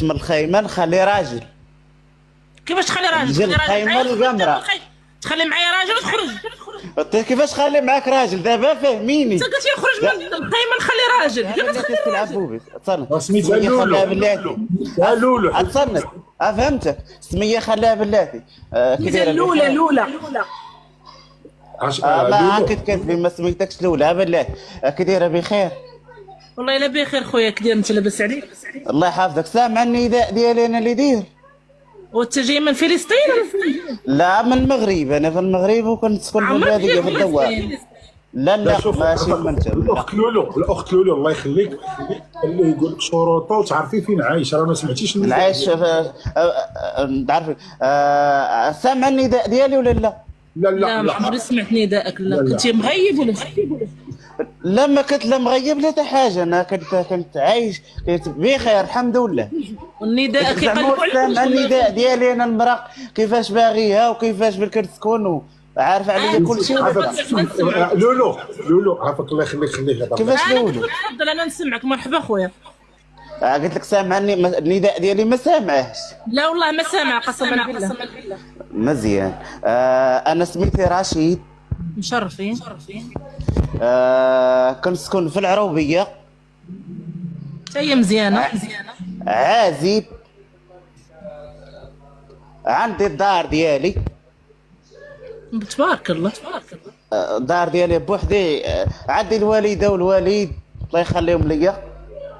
نخرج من الخيمه نخلي راجل. كيفاش تخلي راجل؟ نجي الخيمه القمره. تخلي معايا راجل وتخرج. كيفاش خلي معاك راجل دابا فهميني؟ انت قلت لي نخرج من الخيمه نخلي راجل. كيفاش تخلي تلعب بوبيس تصنت سميتها لولو. لولو تصنت فهمتك. سميه خليها بلاتي كي دايره لولا ما كتكذبي ما سميتكش لولا بلاتي كي دايره بخير والله الا بخير خويا. كي داير انت لاباس عليك؟ الله يحفظك. سامع النداء ديالي انا اللي داير. وانت جاي من فلسطين لا من المغرب. انا في المغرب وكنت سكن في البلاديه في الدوار. لا ماشي من الاخت لولو الله يخليك اللي يقول لك شروطه وتعرفي فين عايش. راه ما سمعتيش العايش تعرفي سامع النداء ديالي ولا لا؟ لا ما عمري سمعت نداءك. لا كنت مغيب ولا لا ما كنت لا مغيب لا حتى حاجه. انا كنت عايش كنت بخير الحمد لله. والنداء كيقلبوا عليك. سامع النداء ديالي انا المرأة كيفاش باغيها وكيفاش بالكرتكون عارف عليا كل شيء. لولو عافاك الله يخليك خليك كيفاش لولو؟ تفضل انا نسمعك. مرحبا خويا. قلت لك سامعني النداء ديالي ما سامعهش. لا والله ما سامع قسما بالله. مزيان. انا سميتي رشيد. مشرفين. كنسكن في العروبيه. هي مزيانه. عازب. عندي الدار ديالي. تبارك الله. الدار ديالي بوحدي. عندي الوالده والوالد الله يخليهم ليا.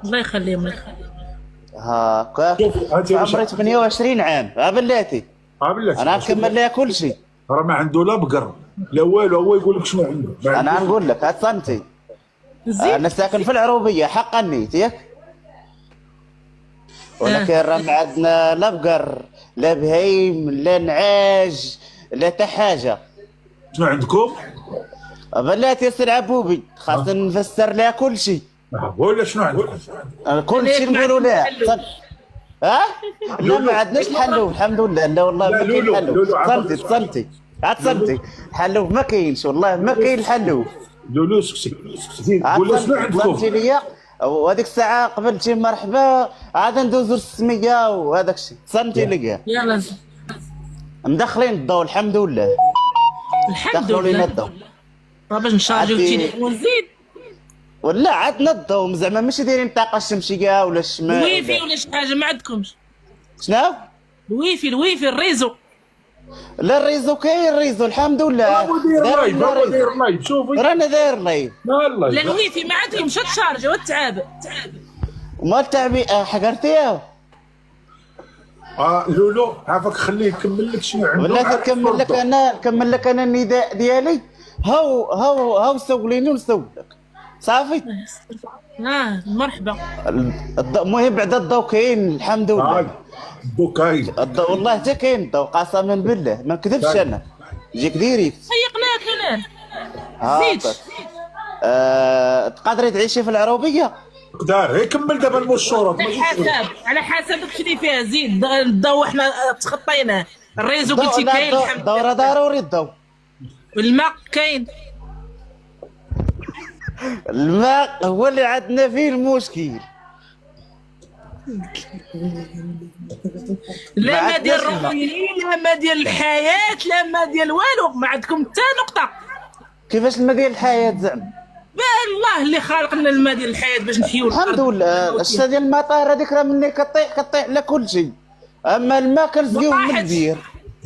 الله يخليهم لك. هاكا عمري 28 عام. بلاتي انا نكمل لها كل شيء. راه ما عنده لا بقر لا والو. هو يقول لك شنو عنده. انا نقول لك هات صنتي. انا ساكن في العروبيه حقا نيت ياك. ولكن راه ما عندنا لا بقر لا بهيم لا نعاج لا حتى حاجه. شنو عندكم؟ بلاتي يا سي عبوبي خاصنا نفسر لها كل شيء. ولا شنو عندكم؟ كل شيء نقولوا لها. لا ما عندناش الحلوب الحمد لله. لا والله ما كاين الحلوب. صنتي الحلوب ما كاينش والله ما كاين الحلوب. لولو سكتي قول شنو عندكم؟ صنتي ليا وهذيك الساعه قبل شي مرحبا عاد ندوزو السميه وهذاك الشيء. صنتي ليا يلا مدخلين الضوء الحمد لله. الحمد لله. الضوء راه باش نشارجيو التليفون ونزيد ولا عندنا الضوء زعما ماشي دايرين الطاقه الشمسيه ولا الشمال الويفي ولا شي حاجه ما عندكمش؟ شنو؟ الويفي الريزو. لا الريزو كاين الريزو الحمد لله. داير لايف شوفي رانا داير لايف. لا الويفي ما عندهمش تشارجي وتعب. ما التعبي حقرتيها. لولو عافاك خليه يكمل لك شنو عنده. ولا نكمل لك انا النداء ديالي. هاو سوليني ونسول لك صافي. مرحبا. المهم بعد الضوء كاين الحمد لله. الضوء كاين الضوء والله حتى كاين الضوء قسما بالله ما نكذبش انا. جيك ديريكت سيقناك انا. زيد تقدري تعيشي في العروبيه. قدار كمل دابا المشورات. على حسب شنو فيها. زيد الضوء احنا تخطيناه. الريزو قلتي كاين الحمد لله. الضوء ضروري الضوء. الماء كاين. الماء هو اللي عندنا فيه المشكل. لا ما ديال الروحيين لا ما ديال الحياه لا ما ديال والو. ما عندكم حتى نقطه. كيفاش الماء ديال الحياه زعما؟ الله اللي خالق لنا الماء ديال الحياه باش نحيو الحمد لله. الشتا ديال المطار هذيك راه مني كطيح على كل شيء. اما الماء كنسقيوه من البير.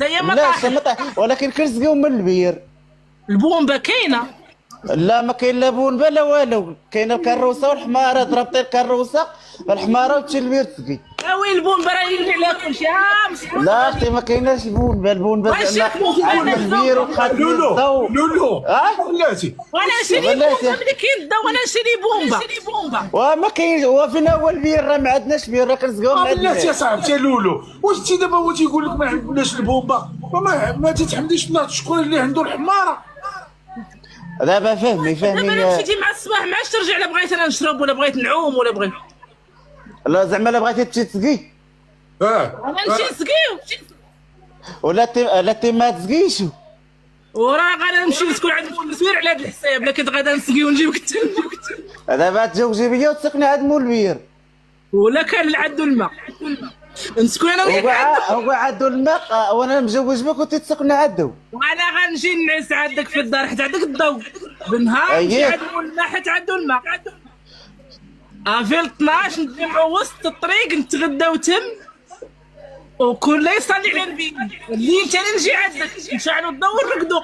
هي ما طاحت ولكن كنسقيوه من البير. البومبه كاينه. لا ما كاين لا بونبه لا والو. كاينه الكروسه والحماره. ضربتي الكروسه الحماره وتمشي للبير تسقي. وين البونبه راه يلي على كلشي. لا اختي ما كايناش البونبه زعما عندنا البير وخدنا الضو. لولو بلاتي وانا نشري بونبه ملي كاين الضو وانا نشري بونبه. وما كاين وفين هو البير؟ راه ما عندناش بير راه كنسقيو من بلاتي يا صاحبتي. لولو واش انت دابا هو تيقول لك ما عندناش البومبه ما تتحمديش الله شكون اللي عنده الحماره. دابا فهمي دابا انا مشيتي مع الصباح ما عادش ترجع. لا بغيت انا نشرب ولا بغيت نعوم ولا بغيت. لا زعما لا بغيتي تمشي تسقي. انا نمشي نسقيو ولا تي ما تسقيش. وراه غادا نمشي نسكن عند المسوير على هذا الحساب. لا كنت غادا نسقيو ونجيبك انت. دابا تزوجي بيا وتسكني عند مول البير. ولا كان العدو الماء نسكن انا وياك هو عدو الماء وانا مجوج بك وتتسكن عدو. وانا غنجي نعس عندك في الدار حتى عندك الضوء بالنهار أيه. عدو الماء حتى عدو الماء. في 12 نتجمعوا وسط الطريق نتغداو تم وكل يصلي على النبي الليل تاني نجي عندك نشعلوا الضوء ونرقدوا.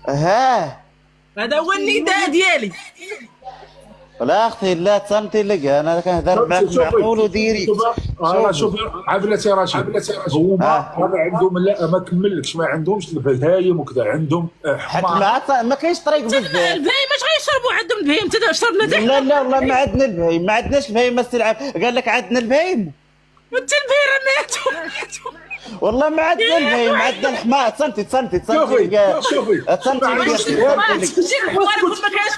ها هذا هو النداء ديالي. لا اختي لا تصمتي لك انا كنهضر معاك معقول وديري. شوف عبلتي رشيد هما عندهم لا ما كملكش ما عندهمش البهايم وكذا عندهم حتى ما كاينش طريق بزاف. البهايم اش غيشربوا عندهم البهايم انت شربنا تحت. لا والله ما عندنا البهايم ما عندناش البهايم استلعب قال لك عندنا البهايم وانت البهايم ماتوا. والله ما عندنا البهايم عندنا الحمار. تصنتي شوفي ما كانش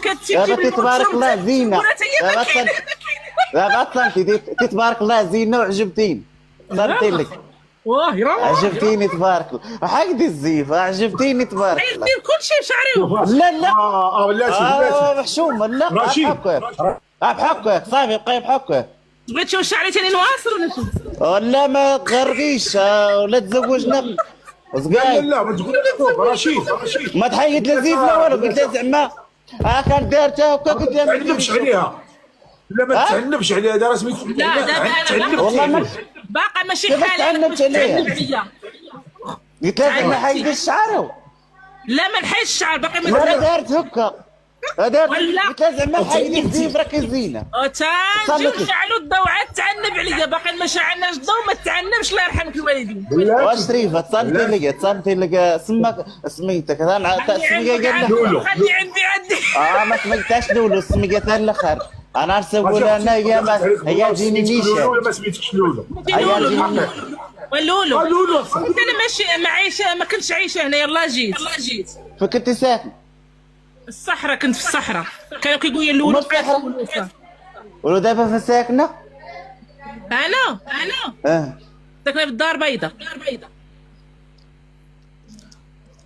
كتمشي تبارك الله زينه دابا تصنتي تبارك الله زينه وعجبتيني صنتي لك واه يراه عجبتيني تبارك الله هكذا الزيف عجبتيني تبارك الله. يدير كل شيء بشعري. لا بلاتي محشومه لا بحقك صافي بقى بحقك. بغيت تشوف شعري ثاني نواصل ولا شو؟ ولا ما تغرقيش ولا تزوجنا صقاي. لا ما تقول شوف رشيد ما تحيد لزيف لا والو قلت له زعما كان دارتها هكا قلت ما تعنبش عليها لا ما تعنبش عليها هذا رسمي. لا دابا انا والله ما باقا ماشي كيفاش حالي تعنبت عليها؟ قلت له زعما تعنبتي. حيد الشعر لا ما نحيش الشعر باقي ولا ما دارت هكا دارت ولا. قلت له زعما حيد الزيف راك الزينه. تنجيو نشعلوا الضوء عاد تعنب عليا باقي ما شعلناش الضوء ما تعنبش الله يرحمك الوالدين. واش شريفه تصنتي لك سمك سميتك خلي عندي ما سميتهاش لولو سميتها الاخر انا نسول انا هي جيني نيشان ما سميتكش لولو ولولو لولو انا ماشي ما عايشه ما كنتش عايشه هنا يلا جيت فكنت ساكن الصحراء كنت في الصحراء كانوا كيقولوا لي لولو ولو دابا في ساكنه انا ساكنه في الدار بيضاء.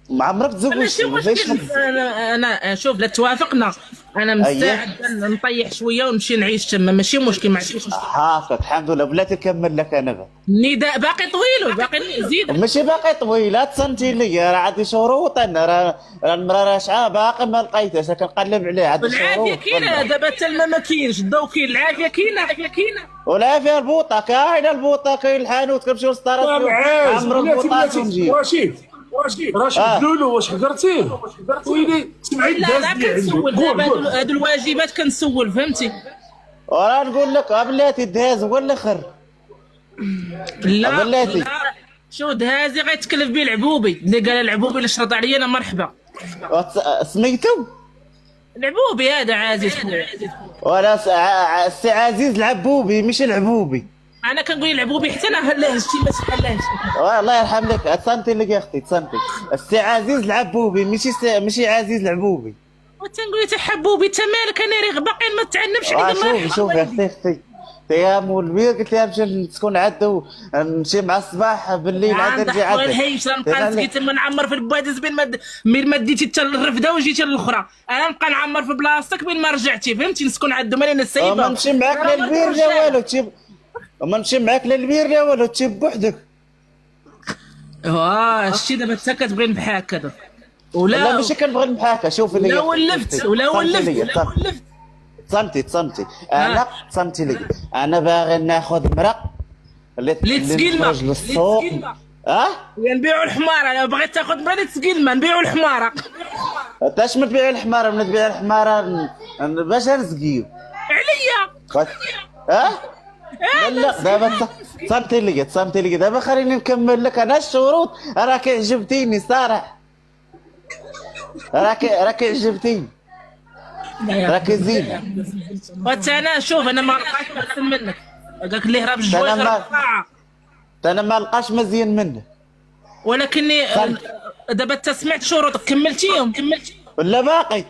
ما عمرك ماشي تزوجتي مشكل انا شوف لا توافقنا انا مستعد نطيح شويه ونمشي نعيش تما ماشي مشكل ما عنديش هاكا الحمد لله بلاتي نكمل لك انا النداء باقي طويل وباقي زيد ماشي باقي طويله تصنتي لي راه عندي شروط انا راه المراه راشعه باقي ما لقيتهاش كنقلب عليها عندي شروط. العافيه كاينه دابا حتى الماء ما كاينش الضو كاين العافيه كاينه والعافيه البوطه كاينه البوطه كاين الحانوت كنمشيو للسطارات عمرو البوطات ونجيب رشيد لولو واش حضرتيه ويلي سمعت لا كنسول دابا هادو الواجبات كنسول فهمتي. وراه نقول لك بلاتي دهاز هو الاخر. لا شو دهازي غيتكلف بيه العبوبي اللي قال العبوبي اللي شرط عليا انا مرحبا. سميتو العبوبي هذا عزيز خويا ولا السي عزيز العبوبي مش العبوبي. انا كنقول العبوبي حتى انا هلاش شي ما سحلاش. الله يرحم لك تصنتي لك يا اختي تصنتي السي عزيز العبوبي ماشي عزيز العبوبي. وتنقول لي حبوبي انت مالك انا راه باقي ما تعلمش عليك. شوف يا اختي يا مول قلت لها نمشي نسكن عندو نمشي مع الصباح بالليل عاد نرجع عندك. والهيش نبقى نسقي تما نعمر في البوادز بين ما ديتي حتى للرفده وجيتي للاخرى انا نبقى نعمر في بلاصتك بين ما رجعتي فهمتي نسكن عندهم انا السيبه. ما نمشي معاك للبير لا والو ما نمشي معاك للبير لا والو تجيب بوحدك. شتي دابا انت كتبغي نبحاك هذا لا ماشي كنبغي نبحاك شوف اللي ولا ولفت تصمتي انا تصمتي لي انا باغي ناخذ مرق اللي تسقيلنا للسوق نبيعوا الحماره. انا بغيت تاخذ مرق تسقيلنا نبيعوا الحماره. انت اش من تبيع الحماره من تبيع الحماره باش نسقيو عليا لا دابا تصمتي لي دابا خليني نكمل لك انا الشروط راك عجبتيني صراحه راك عجبتيني راك زينه. وحتى انا شوف انا ما لقاش احسن منك قالك اللي هرب الجواز انا ما لقاش مزيان منك ولكني دابا انت سمعت شروطك كملتيهم ولا باقي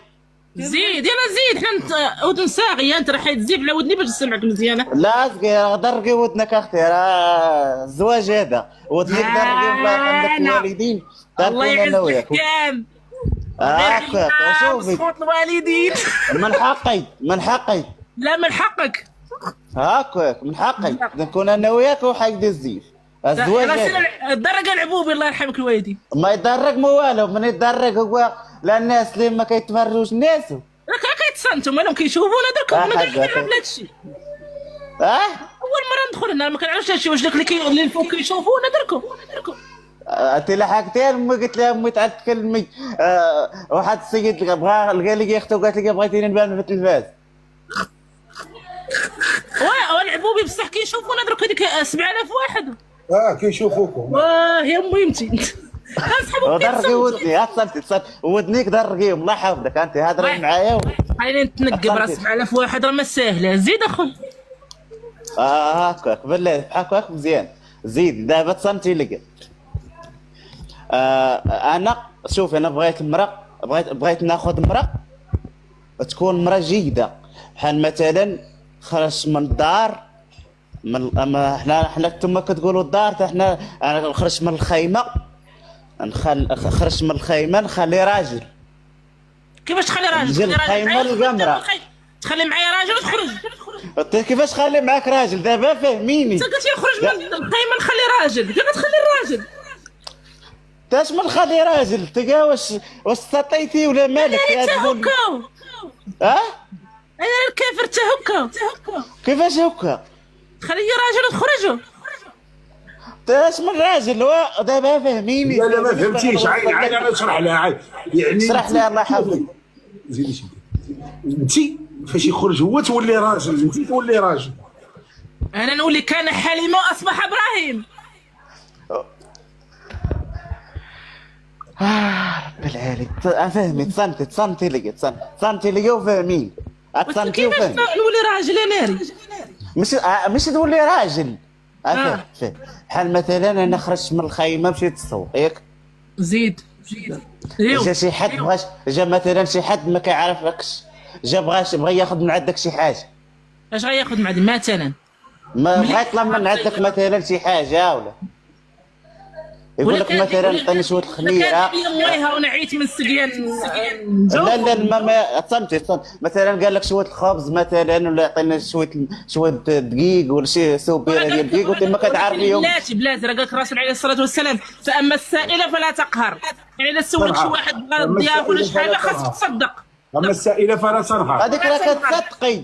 زيد يلا حنا ودن صاغيه انت راح تزيد على ودني باش نسمعك مزيانه. لا درقي ودنك اختي راه الزواج هذا ودنك درقي الله يرحم لك الوالدين الله يعزك كان هاكا شوفي صوت الوالدين من حقي لا من حقك هاكاك من حقك نكون انا وياك وحق الزيف الزواج هذا. درق العبوبي الله يرحمك الوالدي. ما يدرق مو والو، من يدرق هو للناس اللي ما كيتفرجوش الناس. راك كيتصنتوا مالهم كيشوفونا درك ما كنعرفش نلعب هذا الشيء. اول مره ندخل هنا ما كنعرفش هادشي، واش داك اللي الفوق كيشوفونا دركم. انت لحقتي امي قلت لها امي تعال تكلمي. واحد السيد بغى قال لي اختو قالت لي بغيتيني نبان في التلفاز. والعبوبي بصح كيشوفونا درك هذيك 7000 واحد. كيشوفوكم. واه يا مهمتي. درقي ودني اتصلت ودنيك درقيهم الله يحفظك انت هضري معايا. خليني نتنقب راه 7000 واحد راه ما ساهله. زيد اخويا. هاكاك بالله هاكاك مزيان. زيد دابا تصنتي لك. انا شوف انا بغيت المراه بغيت ناخذ مراه تكون مراه جيده، بحال مثلا خرج من الدار من حنا نتوما كتقولوا الدار، حنا انا خرجت من الخيمه خرجت من الخيمه نخلي راجل. كيفاش تخلي راجل؟ الخيمه القمره تخلي معايا راجل وتخرج. كيفاش خلي معاك راجل دابا فهميني؟ انت قلت لي نخرج من الخيمه نخلي راجل، كيف تخلي الراجل؟ تاش من خلي راجل تلقى واش سطيتي ولا مالك يا زبون؟ انا الكافر تا هكا. كيفاش هكا؟ تخلي راجل وتخرجوا. تاش من راجل دابا فهميني. لا ما فهمتيش. عاد انا نشرح لها عاد يعني اشرح لها الله يحفظك. زيدي انت فاش يخرج هو تولي راجل، انت تولي راجل. انا نولي كان حليمه واصبح ابراهيم. رب العالمين فهمي تصنتي لقى وفاهمين. تصنتي وفاهم. كيفاش نولي راجل يا ناري؟ مش تولي راجل. فاهم. بحال مثلا انا خرجت من الخيمه مشيت للسوق ياك. زيد. جا شي حد بغاش، جا مثلا شي حد ما كيعرفكش، جا بغى ياخذ من عندك شي حاجه. اش غياخذ من عندي مثلا؟ ما بغا يطلب من عندك مثلا شي حاجه ولا يقول لك مثلا عطيني شويه الخميره. الله ونعيت من السقيان. لا ما تصمتي مثلا قال لك شويه الخبز مثلا ولا يعطينا شويه دقيق ولا شي سوبيره ديال دقيق وانت ما كتعرفيهم. بلاتي راه قال لك الرسول عليه الصلاه والسلام فاما السائله فلا تقهر. يعني الا سولك شي واحد بغا ياكل ولا شي حاجه خاصك تصدق. اما السائله فلا تنهار. هذيك راه كتصدقي،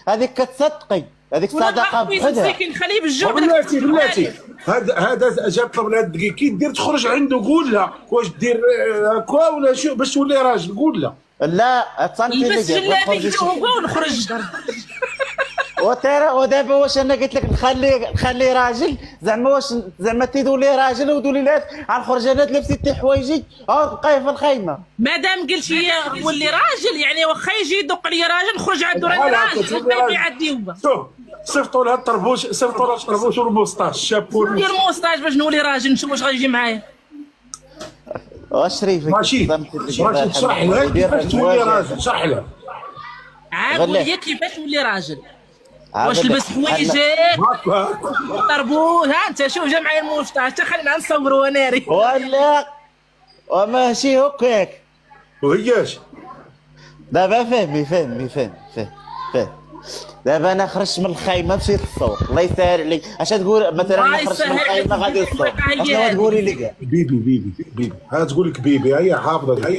هذيك كتصدقي، هذيك صدقه بحدها. خليه بالجوع. بلاتي هذا جا طلب لها الدقيق كي دير تخرج عنده قول لها واش دير هكا ولا شو باش تولي راجل قول لها. لا تصنتي لي بس جلابي ونخرج. ودابا واش انا قلت لك نخلي راجل زعما تولي راجل ودولي لا غنخرج انا لبست حتى حوايجي بقاي في الخيمه. مادام قلت لي ولي راجل يعني واخا يجي يدق لي راجل نخرج عنده راجل ويبيع الديوبه. شوف صيفطوا لها الطربوش والموسطاش شابور. ندير موسطاج باش نولي راجل نشوف واش غيجي معايا. شريفك ماشي تشرح لها كيفاش تولي راجل. شرح لها عاد لي كيفاش تولي راجل. واش لبس حوايجك طربوش. ها انت شوف جا معايا الموسطاج حتى خلينا نصوروا ناري ولا وماشي هكاك. وهياش دابا فهمي دابا انا خرجت من الخيمه مشيت للسوق الله يسهل عليك. اش تقول مثلا انا خرجت من الخيمه غادي للسوق اشنو تقولي لي؟ بيبي ها تقول لك بيبي هي حافظه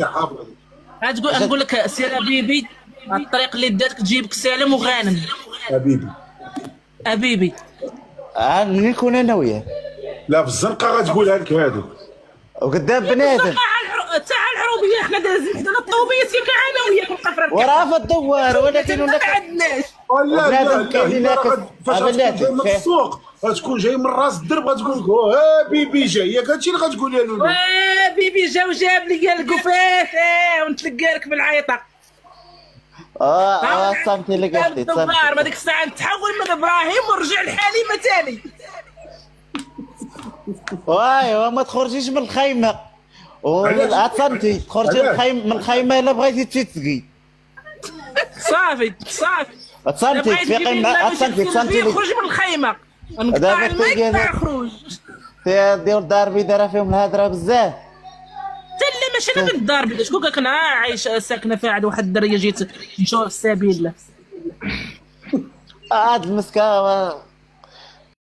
ها نقول لك سير بيبي الطريق اللي داتك تجيبك سالم وغانم. ابيبي منين نكون انا وياه؟ لا في الزنقه غتقولها لك هادو وقدام بنادم تاع العروبيه حنا دازين حنا الطوبيه سير انا وياك القفره وراه في الدوار ولكن ما عندناش. لا فاش جاي من السوق غتكون جاي من راس الدرب غتقول لك بيبي جاي ياك هادشي اللي غتقولي له. بيبي جا وجاب لي القفاف ونتلقى لك بالعيطه. صمتي لك اختي الدوار ما ديك الساعه نتحول من ابراهيم ونرجع لحليمه ثاني. ايوا ما تخرجيش من الخيمه. صمتي تخرجي من الخيمه الا بغيتي تسقي. صافي صمتي تفيقي مع صمتي خرج من الخيمه نقطع الماء تاع خروج. ديال الدار بيدار فيهم الهضره بزاف. لا ماشي انا الدار بيدار شكون كان عايش ساكنه فيها عند واحد الدريه جيت نشوف السبيل. هاد المسكه